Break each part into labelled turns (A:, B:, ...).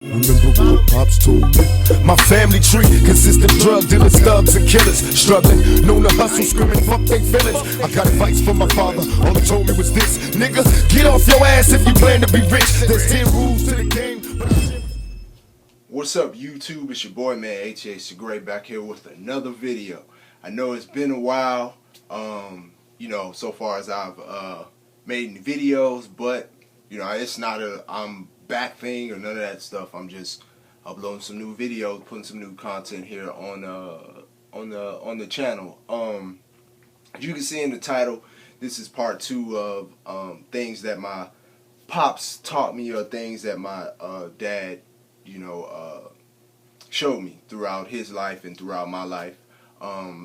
A: Remember what Pops told me? My family tree consists of drug dealers, thugs, and killers. Struggling, known to hustle, screaming, fuck they feelings. I got advice from my father, all he told me was this: nigga, get off your ass if you plan to be rich. There's 10 rules to the game.
B: What's up, YouTube? It's your boy, man, H.A. Segray, back here with another video. I know it's been a while, so far as I've made any videos, but, it's not a I'm back thing or none of that stuff. I'm just uploading some new videos, putting some new content here on the channel. As you can see in the title, this is part 2 of things that my pops taught me, or things that my dad showed me throughout his life and throughout my life.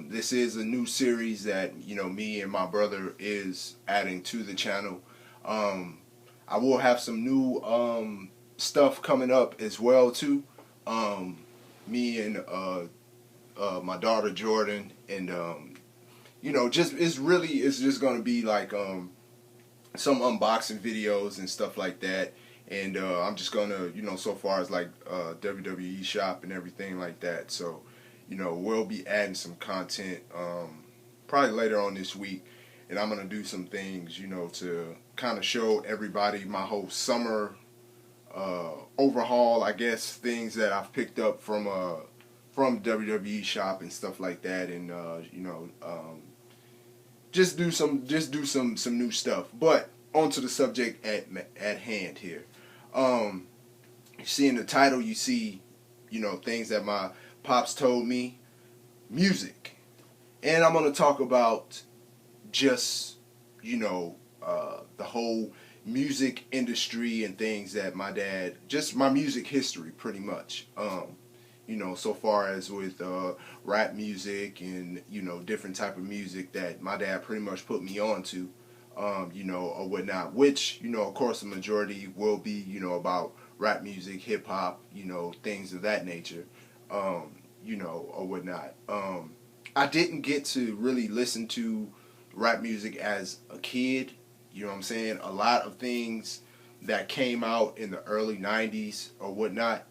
B: This is a new series that me and my brother is adding to the channel. I will have some new stuff coming up as well too. Me and my daughter Jordan, and it's just gonna be like some unboxing videos and stuff like that. And I'm just gonna, so far as like WWE shop and everything like that. So, we'll be adding some content probably later on this week. And I'm gonna do some things, to kind of show everybody my whole summer overhaul, I guess, things that I've picked up from WWE shop and stuff like that. And just do some new stuff. But on to the subject at hand here. You see in the title, you see, things that my pops told me, music. And I'm going to talk about just, the whole music industry and things that my dad, just my music history pretty much. So far as with rap music and, different type of music that my dad pretty much put me on to. Or whatnot, which, of course, the majority will be, about rap music, hip hop, things of that nature, or whatnot. I didn't get to really listen to rap music as a kid, what I'm saying? A lot of things that came out in the early 90s or whatnot,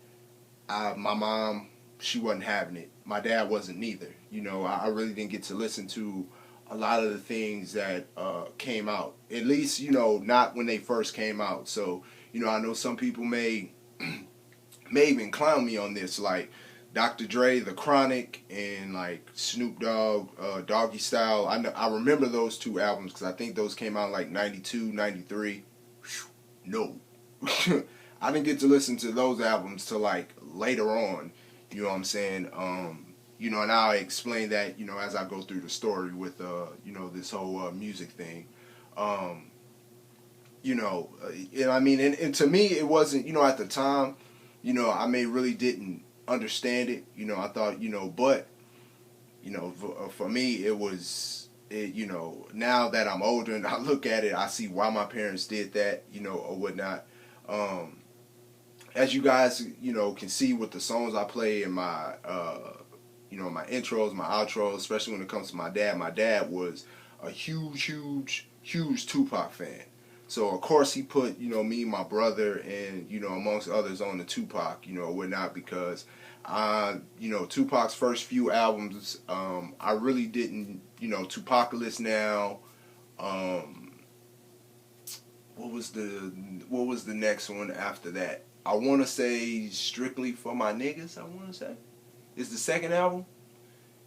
B: my mom, she wasn't having it. My dad wasn't neither. I really didn't get to listen to a lot of the things that came out, at least, not when they first came out. So, I know some people may even clown me on this, like Dr. Dre, The Chronic, and like Snoop Dogg, Doggy Style. I remember those 2 albums because I think those came out like 92, 93. No. I didn't get to listen to those albums till like later on, you know what I'm saying? And I'll explain that, as I go through the story with, this whole music thing. And to me, it wasn't, at the time, I really didn't understand it. I thought, but, for me, it was, now that I'm older and I look at it, I see why my parents did that, or whatnot. As you guys, can see with the songs I play in my, my intros, my outros, especially when it comes to my dad. My dad was a huge Tupac fan. So, of course, he put, me, my brother, and, amongst others on the Tupac, whatnot, because, Tupac's first few albums, I really didn't, Tupacalypse Now, what was the next one after that? I want to say Strictly for My Niggas, I want to say. It's the second album.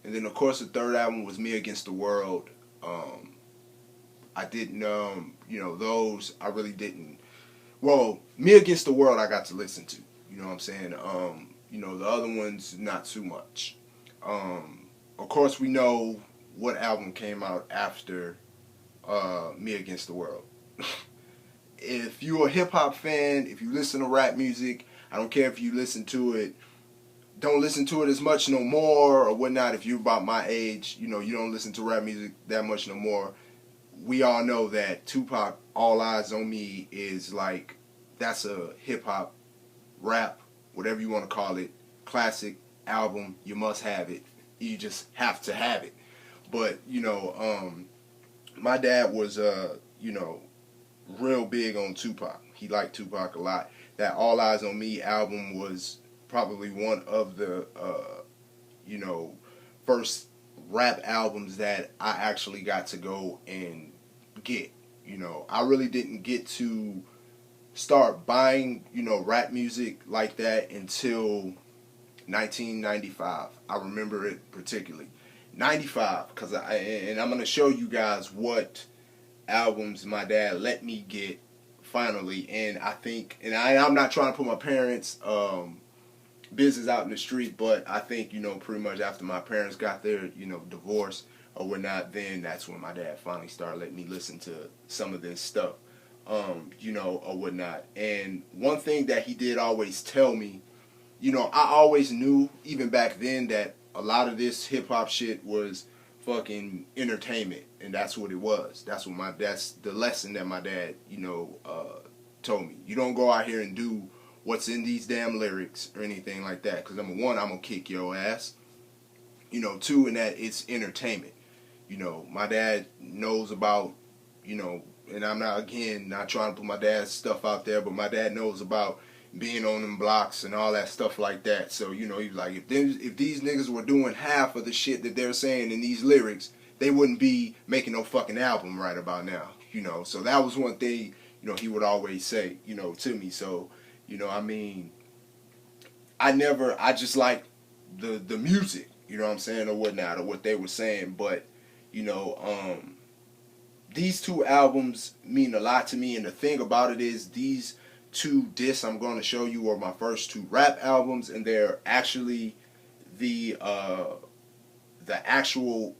B: And then, of course, the third album was Me Against the World. I didn't, those I really didn't. Well, Me Against the World I got to listen to. You know what I'm saying? The other ones, not too much. Of course, we know what album came out after Me Against the World. If you're a hip-hop fan, if you listen to rap music, I don't care if you listen to it, don't listen to it as much no more or whatnot. If you're about my age, you don't listen to rap music that much no more. We all know that Tupac, All Eyes on Me, is like, that's a hip-hop, rap, whatever you want to call it, classic album. You must have it. You just have to have it. But, my dad was, real big on Tupac. He liked Tupac a lot. that All Eyes on Me album was probably one of the you know, first rap albums that I actually got to go and get. You know, I really didn't get to start buying, you know, rap music like that until 1995. I remember it particularly. 95, because and I'm going to show you guys what albums my dad let me get finally. And I think, and I'm not trying to put my parents' business out in the street, but I think, you know, pretty much after my parents got their, you know, divorce or whatnot, then that's when my dad finally started letting me listen to some of this stuff, you know, or whatnot. And one thing that he did always tell me, you know, I always knew, even back then, that a lot of this hip-hop shit was fucking entertainment, and that's what it was. That's the lesson that my dad, you know, told me. You don't go out here and do what's in these damn lyrics or anything like that, because number one, I'm gonna kick your ass. You know, two, in that it's entertainment. You know, my dad knows about, you know, and I'm not, again, not trying to put my dad's stuff out there, but my dad knows about being on them blocks and all that stuff like that. So, you know, he's like, if these niggas were doing half of the shit that they're saying in these lyrics, they wouldn't be making no fucking album right about now. You know, so that was one thing, you know, he would always say, you know, to me. So, you know, I mean, I just like the music, you know what I'm saying, or whatnot, or what they were saying. But, you know, these two albums mean a lot to me. And the thing about it is, these two discs I'm going to show you are my first two rap albums, and they're actually the actual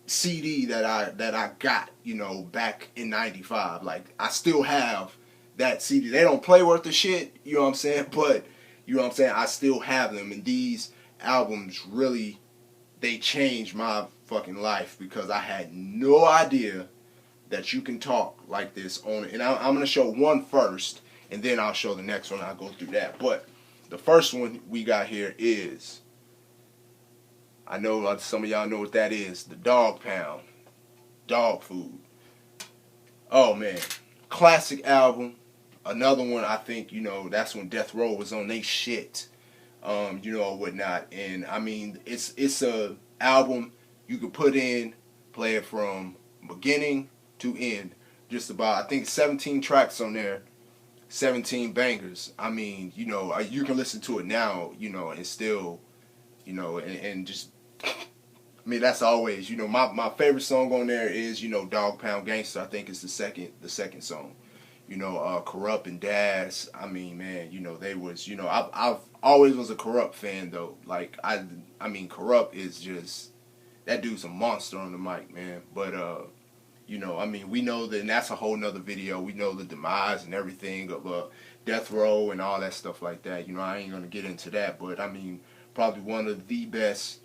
B: CD that I got, you know, back in '95. Like, I still have that CD. They don't play worth the shit, you know what I'm saying, but you know what I'm saying, I still have them. And these albums really, they changed my fucking life, because I had no idea that you can talk like this on it. And I'm going to show one first, and then I'll show the next one. I'll go through that. But the first one we got here is, I know some of y'all know what that is, the Dog Pound, Dog Food. Oh, man. Classic album. Another one, I think, you know, that's when Death Row was on they shit, you know, or whatnot. And, I mean, it's a album you could put in, play it from beginning to end. Just about, I think, 17 tracks on there, 17 bangers. I mean, you know, you can listen to it now, you know, and still, you know, and just, I mean, that's always, you know, my favorite song on there is, you know, Dog Pound Gangster. I think it's the second song. You know, Corrupt and Daz. I mean, man, you know, they was, you know, I've always was a Corrupt fan, though. Like, I mean, Corrupt is just, that dude's a monster on the mic, man. But, you know, I mean, we know that, and that's a whole nother video. We know the demise and everything of Death Row and all that stuff like that. You know, I ain't going to get into that. But, I mean, probably one of the best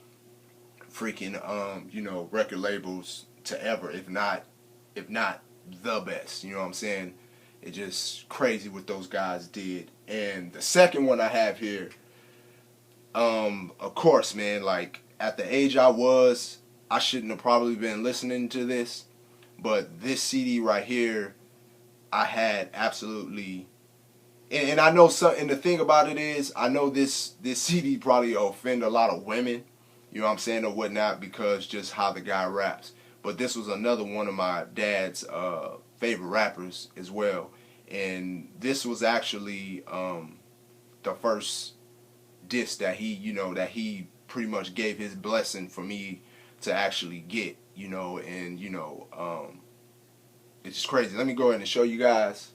B: freaking, you know, record labels to ever, if not the best. You know what I'm saying? It's just crazy what those guys did. And the second one I have here, of course, man, like, at the age I was, I shouldn't have probably been listening to this. But this CD right here, I had absolutely, and I know some, and the thing about it is, I know this CD probably offend a lot of women, you know what I'm saying, or whatnot, because just how the guy raps. But this was another one of my dad's favorite rappers as well. And this was actually the first disc that he, you know, that he pretty much gave his blessing for me to actually get, you know. And, you know, it's just crazy. Let me go ahead and show you guys.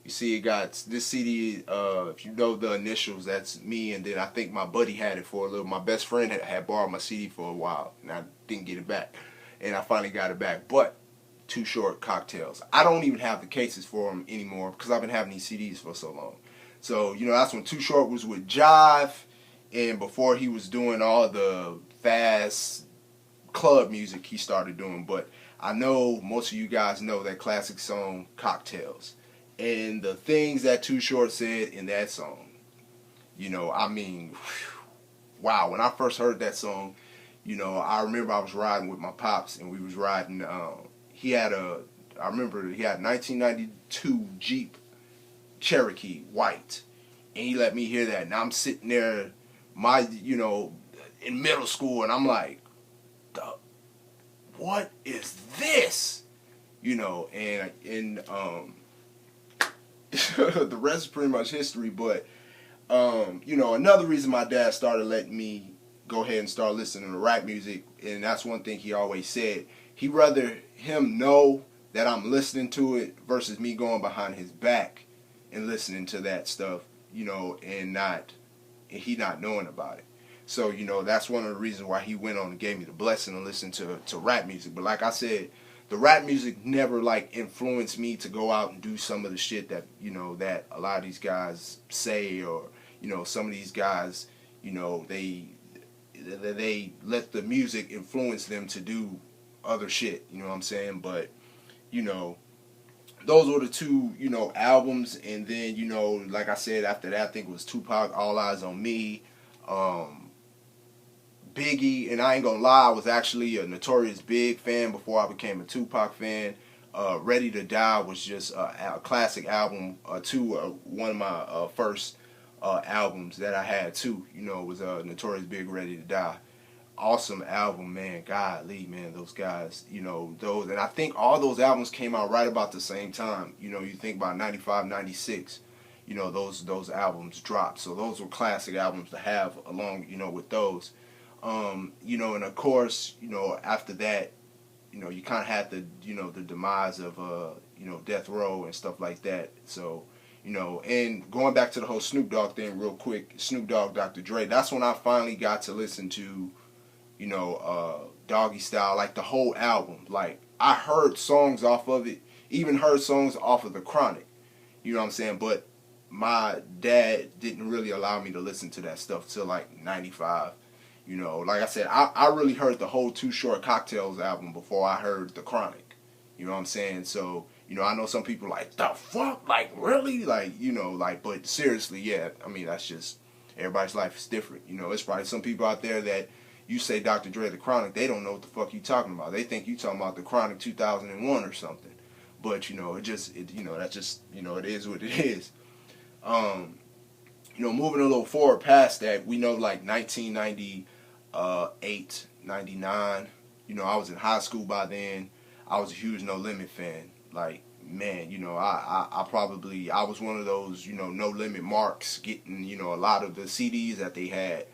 B: You see, it got this CD, if you know the initials, that's me, and then I think my buddy had it for a little. My best friend had borrowed my CD for a while, and I didn't get it back. And I finally got it back. But Too Short Cocktails, I don't even have the cases for them anymore, because I've been having these CDs for so long. So, you know, that's when Too Short was with Jive, and before he was doing all the fast club music he started doing. But I know most of you guys know that classic song, Cocktails. And the things that Too Short said in that song, you know, I mean, whew, wow. When I first heard that song, you know, I remember I was riding with my pops, and we was riding, I remember he had a 1992 Jeep Cherokee, white. And he let me hear that. And I'm sitting there, in middle school, and I'm like, what is this? And the rest is pretty much history. But, another reason my dad started letting me go ahead and start listening to rap music, and that's one thing he always said, he'd rather him know that I'm listening to it versus me going behind his back and listening to that stuff, and he not knowing about it. So, that's one of the reasons why he went on and gave me the blessing to listen to rap music. But like I said, the rap music never influenced me to go out and do some of the shit that, that a lot of these guys say, or, some of these guys, they let the music influence them to do other shit, you know what I'm saying? But, those were the two, albums. And then, like I said, after that, I think it was Tupac, All Eyes on Me, Biggie, and I ain't gonna lie, I was actually a Notorious Big fan before I became a Tupac fan. Ready to Die was just a classic album, one of my first albums that I had too. Was Notorious Big, Ready to Die. Awesome album, man. Golly, man, those guys, those, and I think all those albums came out right about the same time. You think about 95, 96, those albums dropped. So those were classic albums to have along, with those. And of course, after that, you kind of had the demise of, Death Row and stuff like that. So, and going back to the whole Snoop Dogg thing real quick, Snoop Dogg, Dr. Dre, that's when I finally got to listen to, Doggy Style, like the whole album. Like, I heard songs off of it, even heard songs off of The Chronic, you know what I'm saying? But my dad didn't really allow me to listen to that stuff till like 95. Like I said, I really heard the whole Too Short Cocktails album before I heard The Chronic. You know what I'm saying? So, I know some people like, the fuck? Like, really? Like, but seriously, yeah. I mean, that's just, everybody's life is different. It's probably some people out there that you say Dr. Dre, The Chronic, they don't know what the fuck you talking about. They think you talking about The Chronic 2001 or something. But, that's just, it is what it is. Moving a little forward past that, we know like 1998, 99, I was in high school by then. I was a huge No Limit fan. Like, man, I was one of those, No Limit marks, getting, a lot of the CDs that they had,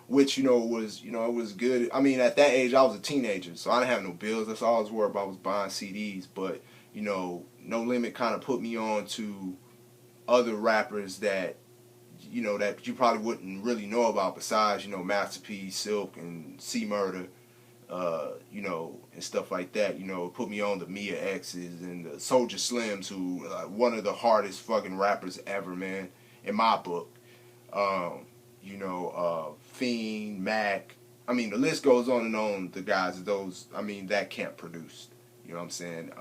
B: which, it was good. I mean, at that age, I was a teenager, so I didn't have no bills. That's all I was worried about, was buying CDs. But, No Limit kind of put me on to other rappers that, that you probably wouldn't really know about besides, Master P, Silk, and C Murder, and stuff like that. It put me on the Mia X's and the Soulja Slims, who one of the hardest fucking rappers ever, man, in my book. Fiend, Mac. I mean, the list goes on and on. The guys, that camp produced. You know what I'm saying?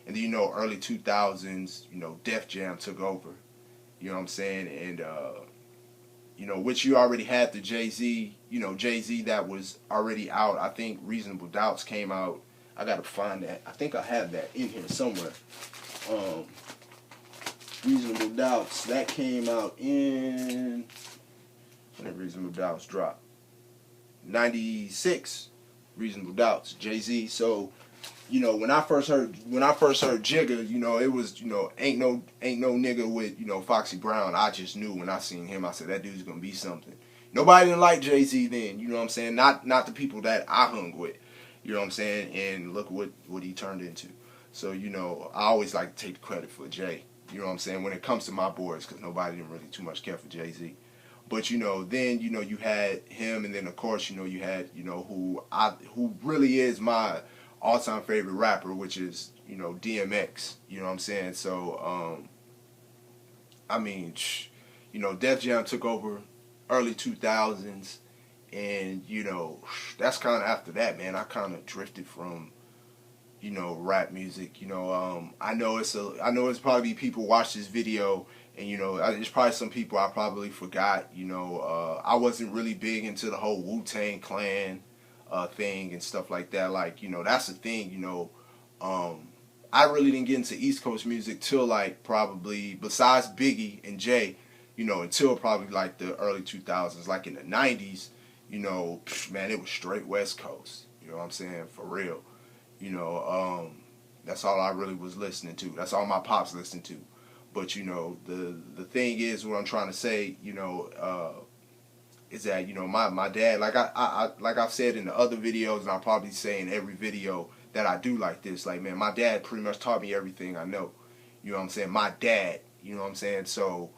B: And then, early 2000s, Def Jam took over. You know what I'm saying? And, which you already had the Jay-Z, Jay-Z that was already out. I think Reasonable Doubts came out. I got to find that. I think I have that in here somewhere. Reasonable Doubts, that came out in, when did Reasonable Doubts drop? 96, Reasonable Doubts, Jay-Z. So, when I first heard Jigga, it was, ain't no nigga with, Foxy Brown. I just knew when I seen him, I said, that dude's gonna be something. Nobody didn't like Jay-Z then, you know what I'm saying? Not the people that I hung with, you know what I'm saying? And look what he turned into. So, I always like to take the credit for Jay, you know what I'm saying, when it comes to my boys, because nobody didn't really too much care for Jay-Z. But, then, you had him, and then, of course, you had, who really is my all-time favorite rapper, which is, DMX, you know what I'm saying? So, Def Jam took over early 2000s, and, that's kind of after that, man, I kind of drifted from, rap music. I know it's probably people watch this video, and, there's probably some people I probably forgot, I wasn't really big into the whole Wu-Tang Clan thing and stuff like that. Like, that's the thing, I I really didn't get into East Coast music till like probably, besides Biggie and Jay, you know, until probably like the early 2000s. Like in the 90s, you know, man, it was straight West Coast. You know what I'm saying? For real. You know, that's all I really was listening to. That's all my pops listened to. But, you know, the thing is, what I'm trying to say, you know, is that, you know, my dad, like like I've said in the other videos, and I'll probably say in every video that I do like this, like, man, my dad pretty much taught me everything I know. You know what I'm saying? My dad, you know what I'm saying? So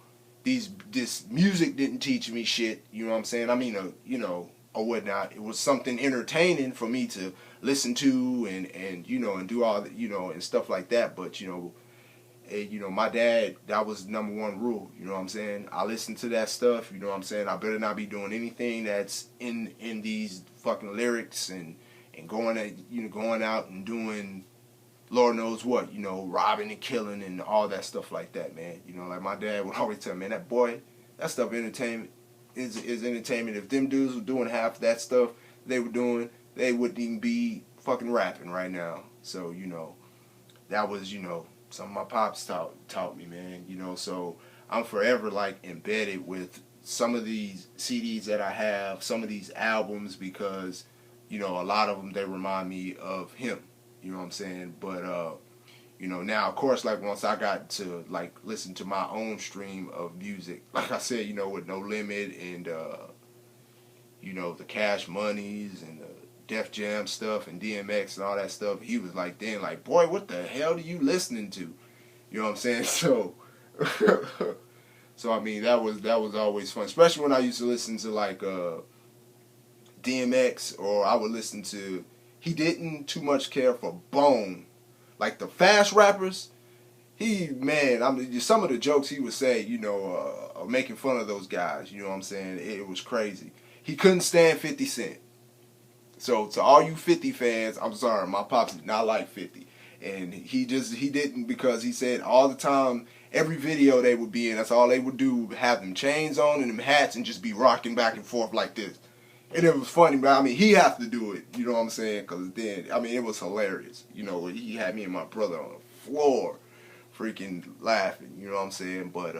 B: this music didn't teach me shit, you know what I'm saying? I mean, you know, or whatnot. It was something entertaining for me to listen to and you know, and do all the, you know, and stuff like that. But, you know, my dad, that was number one rule, you know what I'm saying? I listen to that stuff, you know what I'm saying? I better not be doing anything that's in these fucking lyrics and going out and doing Lord knows what, you know, robbing and killing and all that stuff like that, man. You know, like my dad would always tell me, man, that stuff entertainment is entertainment. If them dudes were doing half that stuff they were doing, they wouldn't even be fucking rapping right now. So, you know, that was, you know, something my pops taught me, man. You know, so I'm forever like embedded with some of these CDs that I have, some of these albums, because, you know, a lot of them, they remind me of him. You know what I'm saying? But, you know, now, of course, like, once I got to, like, listen to my own stream of music, like I said, you know, with No Limit and, you know, the Cash Moneys and the Def Jam stuff and DMX and all that stuff, he was like, then, like, boy, what the hell are you listening to? You know what I'm saying? So, so I mean, that was always fun, especially when I used to listen to, like, DMX, or I would listen to, he didn't too much care for Bone. Like the fast rappers, man, I mean, some of the jokes he would say, you know, making fun of those guys, you know what I'm saying? It was crazy. He couldn't stand 50 Cent. So to all you 50 fans, I'm sorry, my pops did not like 50. And he didn't, because he said all the time, every video they would be in, that's all they would do, have them chains on and them hats and just be rocking back and forth like this. And it was funny, but I mean, he had to do it, you know what I'm saying? Because then, I mean, it was hilarious. You know, he had me and my brother on the floor freaking laughing, you know what I'm saying? But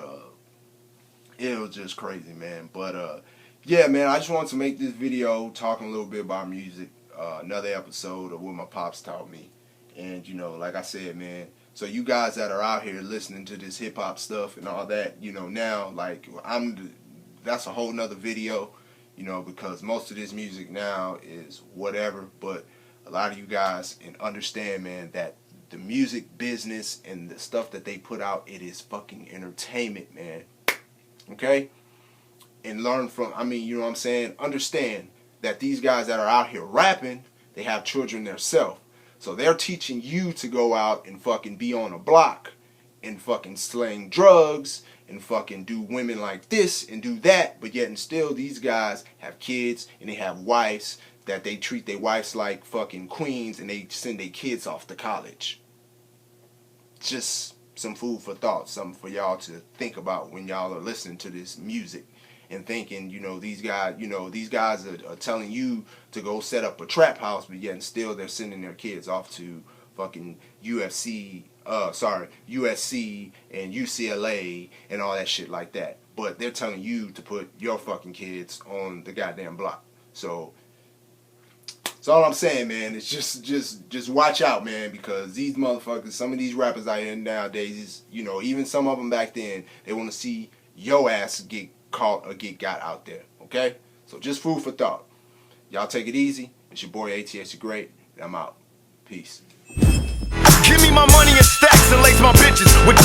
B: it was just crazy, man. But yeah, man, I just wanted to make this video talking a little bit about music, another episode of what my pops taught me. And, you know, like I said, man, so you guys that are out here listening to this hip-hop stuff and all that, you know, now, like, that's a whole nother video. You know, because most of this music now is whatever, but a lot of you guys and understand, man, that the music business and the stuff that they put out, it is fucking entertainment, man. Okay? And learn from, I mean, you know what I'm saying? Understand that these guys that are out here rapping, they have children themselves. So they're teaching you to go out and fucking be on a block and fucking sling drugs and fucking do women like this and do that, but yet and still these guys have kids and they have wives that they treat their wives like fucking queens and they send their kids off to college. Just some food for thought, something for y'all to think about when y'all are listening to this music and thinking, you know, these guys are telling you to go set up a trap house, but yet and still they're sending their kids off to fucking USC and UCLA and all that shit like that. But they're telling you to put your fucking kids on the goddamn block. So all I'm saying, man, is just watch out, man, because these motherfuckers, some of these rappers out here nowadays, you know, even some of them back then, they want to see your ass get caught or get got out there. Okay? So just food for thought. Y'all take it easy. It's your boy ATS the Great, and I'm out. Peace.
A: Give me my money in stacks and lace my bitches with